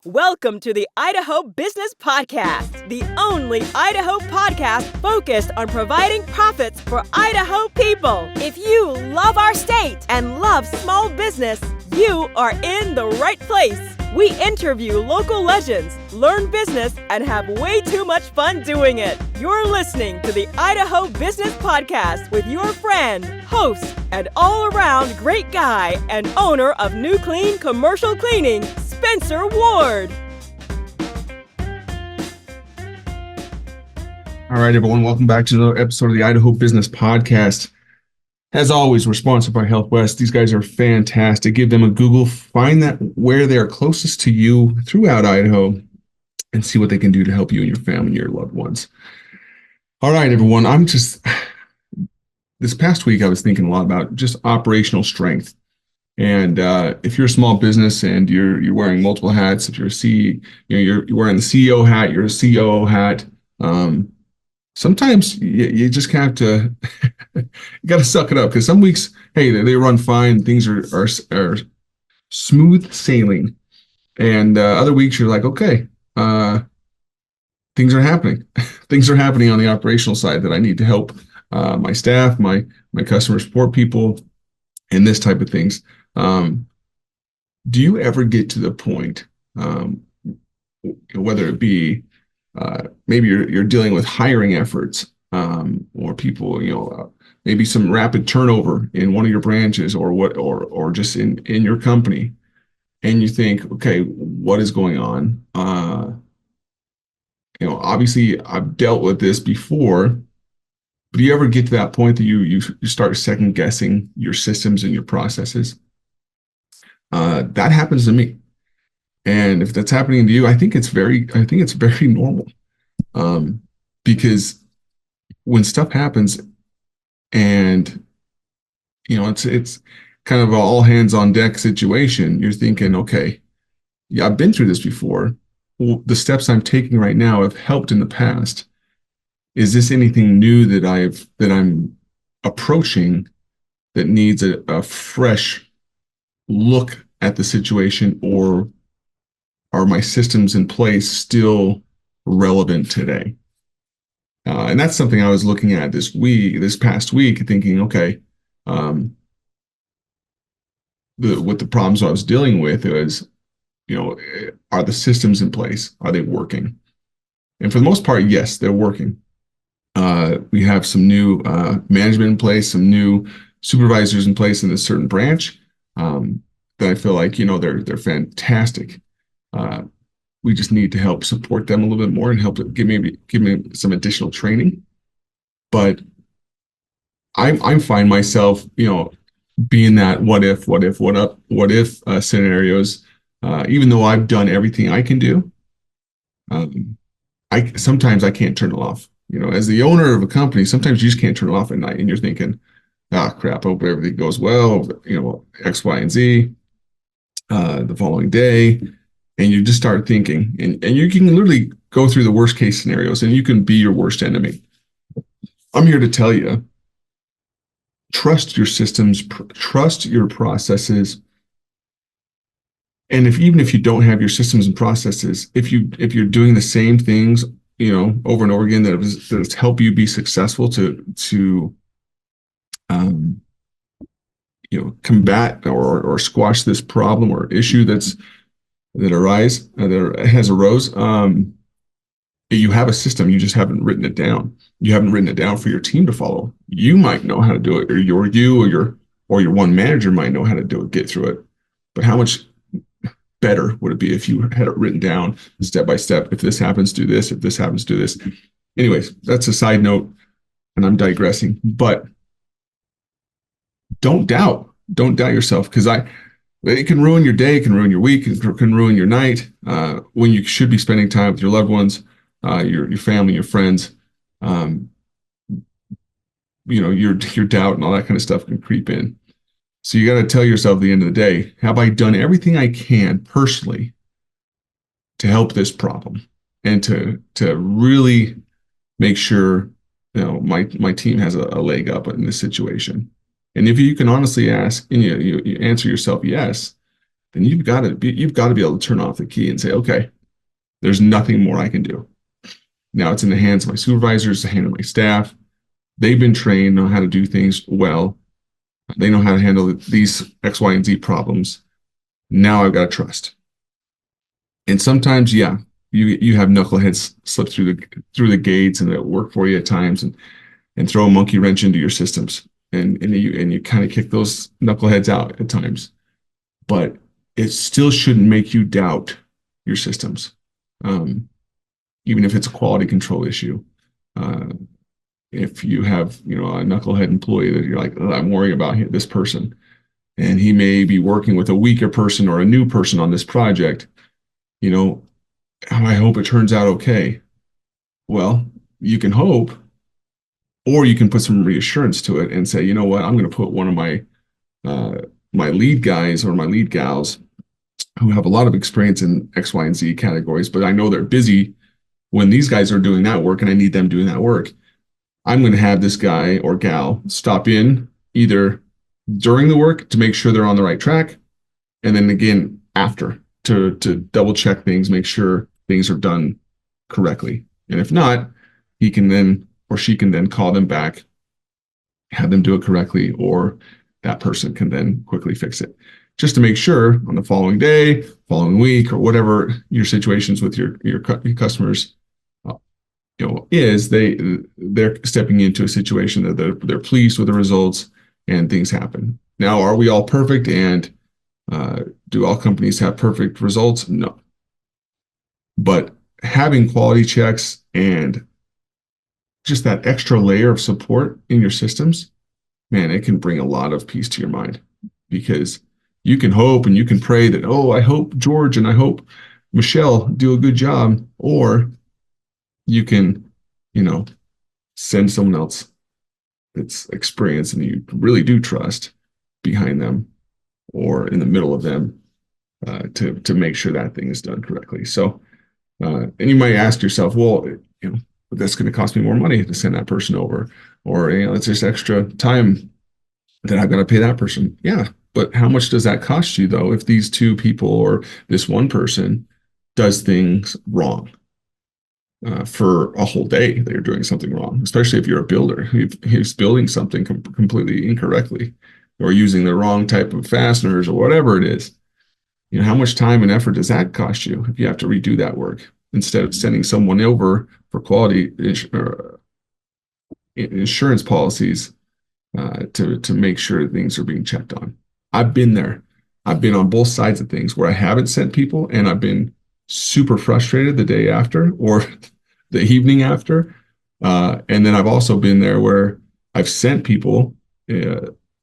Welcome to the Idaho Business Podcast, the only Idaho podcast focused on providing profits for Idaho people. If you love our state and love small business, you are in the right place. We interview local legends, learn business, and have way too much fun doing it. You're listening to the Idaho Business Podcast with your friend, host, and all-around great guy and owner of New Clean Commercial Cleaning, Spencer Ward. All right, everyone. Welcome back to another episode of the Idaho Business Podcast. As always, we're sponsored by Health West. These guys are fantastic. Give them a Google. Find that where they are closest to you throughout Idaho and see what they can do to help you and your family and your loved ones. All right, everyone. This past week, I was thinking a lot about just operational strength. And if you're a small business and you're wearing multiple hats, if you're you're wearing the CEO hat, you're a COO hat. Sometimes you just have to, you got to suck it up, because some weeks, hey, they run fine. Things are smooth sailing. And other weeks you're like, okay, things are happening. Things are happening on the operational side that I need to help my staff, my customer support people, and this type of things. Do you ever get to the point, whether it be maybe you're dealing with hiring efforts, or people, maybe some rapid turnover in one of your branches, or just in your company, and you think, okay, what is going on? Obviously I've dealt with this before, but do you ever get to that point that you start second guessing your systems and your processes? That happens to me. And if that's happening to you, I think it's very normal. Because when stuff happens and, it's kind of an all hands on deck situation, you're thinking, okay, yeah, I've been through this before. Well, the steps I'm taking right now have helped in the past. Is this anything new that I'm approaching that needs a fresh look at the situation, or are my systems in place still relevant today? And that's something I was looking at this past week, thinking, okay, with the problems I was dealing with, it was, are the systems in place? Are they working? And for the most part, yes, they're working. We have some new management in place, some new supervisors in place in a certain branch that I feel like, they're fantastic. We just need to help support them a little bit more and help give me some additional training. But I find myself, being that what if scenarios. Even though I've done everything I can do, sometimes I can't turn it off. As the owner of a company, sometimes you just can't turn it off at night, and you're thinking, crap, I hope everything goes well. X, Y, and Z. The following day. And you just start thinking, and you can literally go through the worst case scenarios, and you can be your worst enemy. I'm here to tell you, trust your systems, trust your processes. And even if you don't have your systems and processes, if you're doing the same things, over and over again, that help you be successful to combat or squash this problem or issue that has arose. You have a system, you just haven't written it down. You haven't written it down for your team to follow. You might know how to do it, or your one manager might know how to do it, get through it. But how much better would it be if you had it written down step by step? If this happens, do this. If this happens, do this. Anyways, that's a side note, and I'm digressing. But don't doubt yourself, because it can ruin your day, it can ruin your week, it can ruin your night, when you should be spending time with your loved ones, your family, your friends. Your doubt and all that kind of stuff can creep in. So you got to tell yourself at the end of the day, have I done everything I can personally to help this problem, and to really make sure my team has a leg up in this situation? And if you can honestly ask, and you answer yourself yes, then you've got to be able to turn off the key and say, okay, there's nothing more I can do. Now it's in the hands of my supervisors, the hand of my staff. They've been trained, know how to do things well. They know how to handle these X, Y, and Z problems. Now I've got to trust. And sometimes, yeah, you have knuckleheads slip through the gates and that work for you at times and throw a monkey wrench into your systems. And you kind of kick those knuckleheads out at times. But it still shouldn't make you doubt your systems. Even if it's a quality control issue. If you have, a knucklehead employee that you're like, oh, I'm worried about this person, and he may be working with a weaker person or a new person on this project, I hope it turns out okay. Well, you can hope, or you can put some reassurance to it and say, you know what, I'm going to put one of my lead guys or my lead gals who have a lot of experience in X, Y, and Z categories, but I know they're busy when these guys are doing that work and I need them doing that work. I'm going to have this guy or gal stop in either during the work to make sure they're on the right track, and then again after to double check things, make sure things are done correctly. And if not, he can then or she can then call them back, have them do it correctly, or that person can then quickly fix it. Just to make sure on the following day, following week, or whatever your situations with your customers they're stepping into a situation that they're pleased with the results and things happen. Now, are we all perfect, and do all companies have perfect results? No. But having quality checks and just that extra layer of support in your systems, man, it can bring a lot of peace to your mind, because you can hope and you can pray that, oh, I hope George and I hope Michelle do a good job, or you can, send someone else that's experienced and you really do trust behind them or in the middle of them to make sure that thing is done correctly. So, and you might ask yourself, well, that's going to cost me more money to send that person over, or it's just extra time that I've got to pay that person. Yeah, but how much does that cost you though if these two people or this one person does things wrong? For a whole day, they're doing something wrong, especially if you're a builder who's building something completely incorrectly or using the wrong type of fasteners or whatever it is. How much time and effort does that cost you if you have to redo that work instead of sending someone over for quality insurance policies to make sure things are being checked on? I've been there. I've been on both sides of things where I haven't sent people and I've been super frustrated the day after or the evening after. And then I've also been there where I've sent people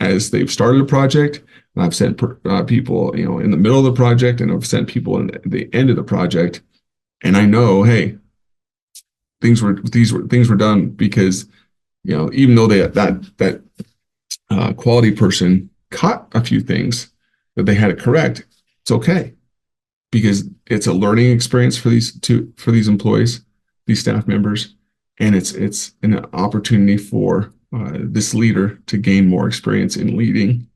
as they've started a project, and I've sent people, in the middle of the project, and I've sent people in the end of the project. And I know, hey, things were done because, even though that quality person caught a few things that they had to correct, it's okay, because it's a learning experience for these employees, these staff members, and it's an opportunity for this leader to gain more experience in leading,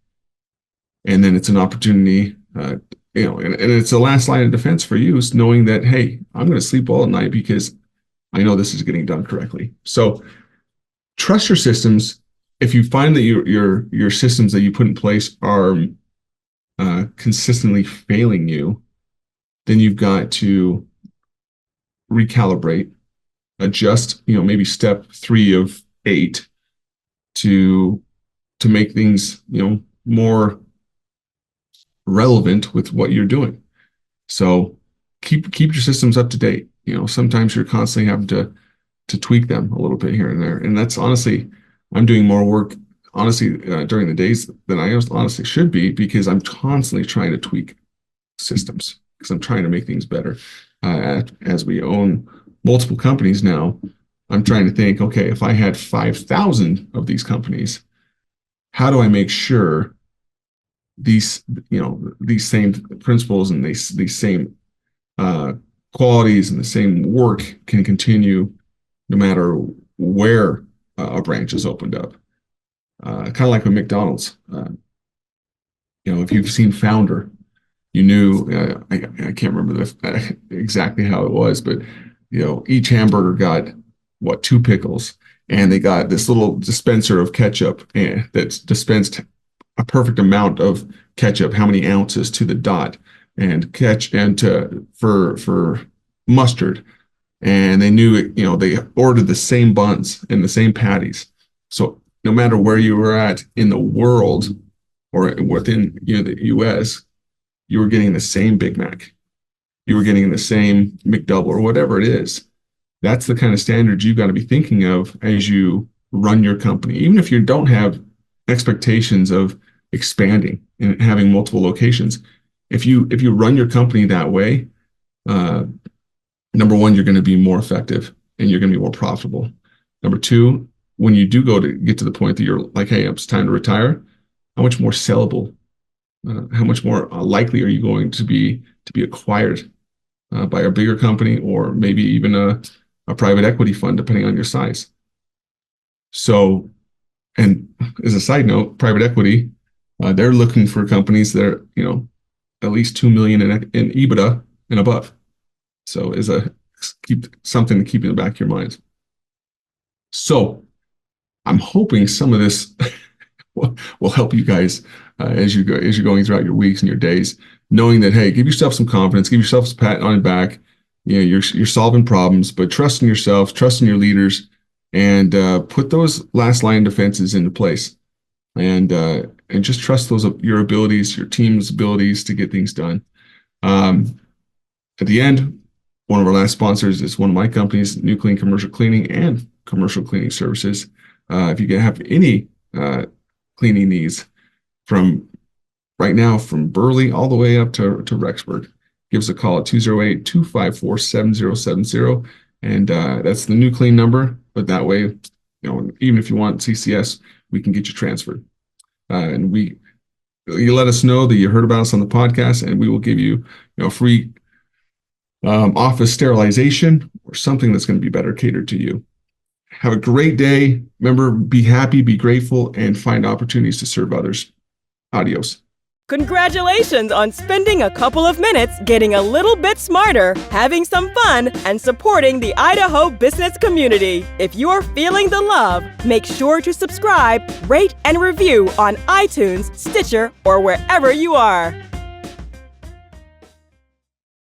and then it's an opportunity, and it's the last line of defense for you, is knowing that, hey, I'm going to sleep well at night because I know this is getting done correctly. So trust your systems. If you find that your systems that you put in place are consistently failing you, then you've got to recalibrate, adjust, maybe step 3 of 8 to make things, more relevant with what you're doing. So keep your systems up to date. Sometimes you're constantly having to tweak them a little bit here and there. And that's honestly, I'm doing more work, honestly, during the days than I honestly should be, because I'm constantly trying to tweak systems, because I'm trying to make things better. As we own multiple companies now, I'm trying to think, okay, if I had 5,000 of these companies, how do I make sure these same principles and these same qualities and the same work can continue no matter where a branch is opened up? Kind of like with McDonald's. If you've seen Founder, You knew, I can't remember exactly how it was, but each hamburger got 2 pickles, and they got this little dispenser of ketchup that's dispensed a perfect amount of ketchup, how many ounces to the dot, and for mustard. And they knew it, they ordered the same buns and the same patties. So no matter where you were at in the world or within the US, you were getting the same Big Mac. You were getting the same McDouble or whatever it is. That's the kind of standards you've got to be thinking of as you run your company. Even if you don't have expectations of expanding and having multiple locations, if you run your company that way, number one, you're going to be more effective and you're going to be more profitable. Number two, when you do get to the point that you're like, hey, it's time to retire, how much more sellable, how much more likely are you going to be acquired by a bigger company, or maybe even a private equity fund, depending on your size. So, and as a side note, private equity, they're looking for companies that are, at least 2 million in EBITDA and above. So something to keep in the back of your mind. So I'm hoping some of this will help you guys as you're going throughout your weeks and your days, knowing that, hey, give yourself some confidence, give yourself a pat on the back. You're solving problems, but trust in yourself, trust in your leaders, and put those last line defenses into place, and just trust your abilities, your team's abilities to get things done. At the end, one of our last sponsors is one of my companies, New Clean Commercial Cleaning and Commercial Cleaning Services. If you have any cleaning needs from Burley all the way up to Rexburg, give us a call at 208-254-7070. And that's the New Clean number. But that way, even if you want CCS, we can get you transferred. And you let us know that you heard about us on the podcast, and we will give you, free office sterilization or something that's going to be better catered to you. Have a great day. Remember, be happy, be grateful, and find opportunities to serve others. Adios. Congratulations on spending a couple of minutes getting a little bit smarter, having some fun, and supporting the Idaho business community. If you're feeling the love, make sure to subscribe, rate, and review on iTunes, Stitcher, or wherever you are.